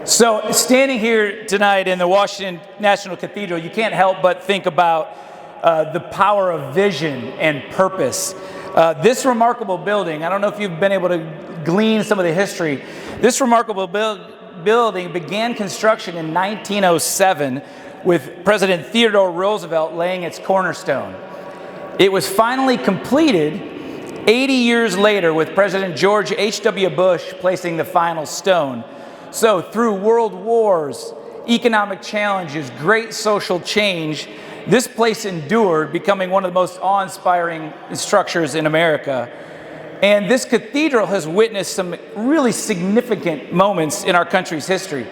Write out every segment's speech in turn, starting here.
So standing here tonight in the Washington National Cathedral, you can't help but think about the power of vision and purpose. This remarkable building, I don't know if you've been able to glean some of the history, this remarkable building began construction in 1907 with President Theodore Roosevelt laying its cornerstone. It was finally completed 80 years later with President George H.W. Bush placing the final stone. So through world wars, economic challenges, great social change, this place endured, becoming one of the most awe-inspiring structures in America. And this cathedral has witnessed some really significant moments in our country's history.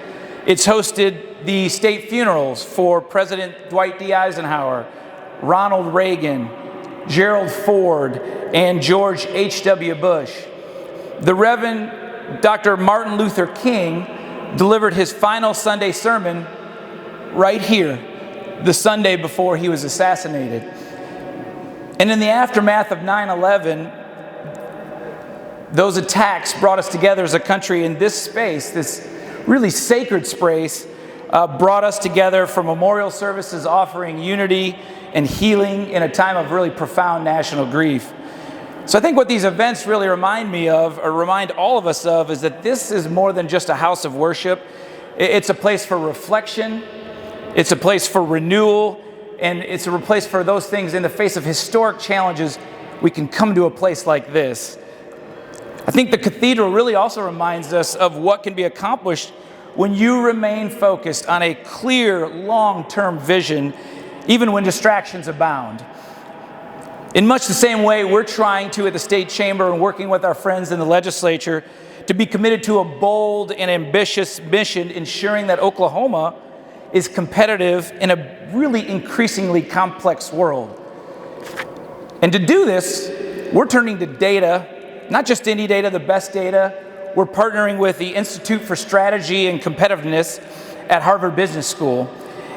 It's hosted the state funerals for President Dwight D. Eisenhower, Ronald Reagan, Gerald Ford, and George H.W. Bush. The Reverend Dr. Martin Luther King delivered his final Sunday sermon right here, the Sunday before he was assassinated. And in the aftermath of 9/11, those attacks brought us together as a country in this space, this really sacred space, brought us together for memorial services offering unity and healing in a time of really profound national grief. So I think what these events really remind me of, or remind all of us of, is that this is more than just a house of worship. It's a place for reflection, it's a place for renewal, and it's a place for those things in the face of historic challenges. We can come to a place like this. I think the cathedral really also reminds us of what can be accomplished when you remain focused on a clear, long-term vision, even when distractions abound. In much the same way, we're trying to, at the state chamber and working with our friends in the legislature, to be committed to a bold and ambitious mission, ensuring that Oklahoma is competitive in a really increasingly complex world. And to do this, we're turning to data, not just any data, the best data. We're partnering with the Institute for Strategy and Competitiveness at Harvard Business School.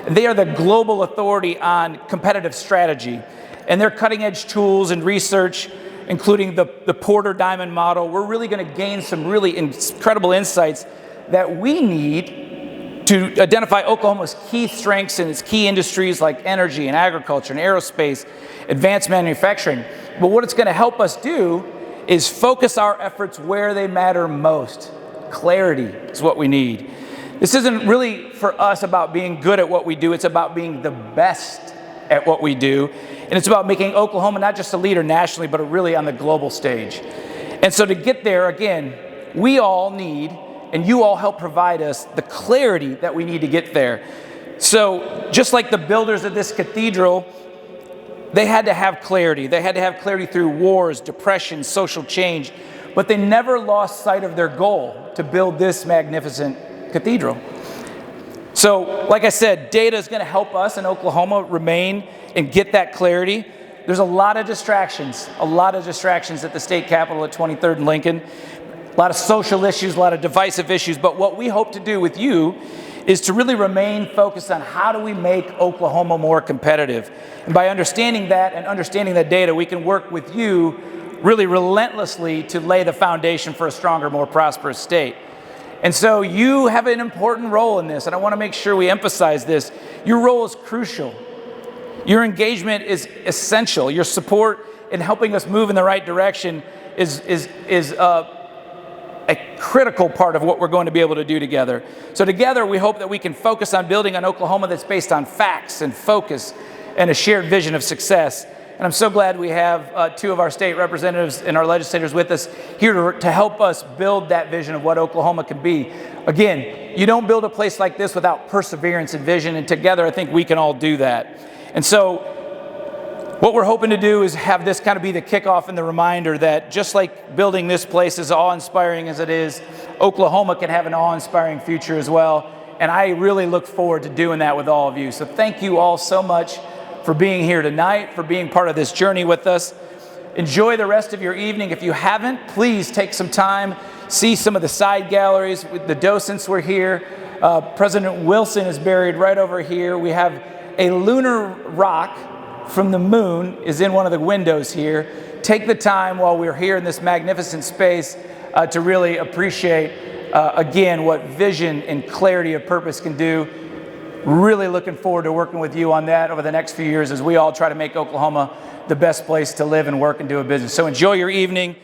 They are the global authority on competitive strategy. And their cutting-edge tools and research, including the Porter Diamond model, we're really going to gain some really incredible insights that we need to identify Oklahoma's key strengths in its key industries like energy and agriculture and aerospace, advanced manufacturing. But what it's going to help us do is focus our efforts where they matter most. Clarity is what we need. This isn't really for us about being good at what we do, it's about being the best at what we do. And it's about making Oklahoma not just a leader nationally, but really on the global stage. And so to get there, again, we all need, and you all help provide us, the clarity that we need to get there. So just like the builders of this cathedral, they had to have clarity. They had to have clarity through wars, depression, social change, but they never lost sight of their goal to build this magnificent cathedral. So, like I said, data is going to help us in Oklahoma remain and get that clarity. There's a lot of distractions at the state capitol at 23rd and Lincoln. A lot of social issues, a lot of divisive issues. But what we hope to do with you is to really remain focused on how do we make Oklahoma more competitive. And by understanding that and understanding that data, we can work with you really relentlessly to lay the foundation for a stronger, more prosperous state. And so you have an important role in this, and I want to make sure we emphasize this. Your role is crucial. Your engagement is essential. Your support in helping us move in the right direction is a critical part of what we're going to be able to do together. So together, we hope that we can focus on building an Oklahoma that's based on facts and focus and a shared vision of success. And I'm so glad we have two of our state representatives and our legislators with us here to help us build that vision of what Oklahoma can be. Again, you don't build a place like this without perseverance and vision, and together I think we can all do that. And so what we're hoping to do is have this kind of be the kickoff and the reminder that just like building this place is awe-inspiring as it is, Oklahoma can have an awe-inspiring future as well. And I really look forward to doing that with all of you. So thank you all so much for being here tonight, for being part of this journey with us. Enjoy the rest of your evening. If you haven't, please take some time, see some of the side galleries. With the docents were here. President Wilson is buried right over here. We have a lunar rock from the moon is in one of the windows here. Take the time while we're here in this magnificent space to really appreciate again, what vision and clarity of purpose can do. Really looking forward to working with you on that over the next few years as we all try to make Oklahoma the best place to live and work and do a business. So enjoy your evening.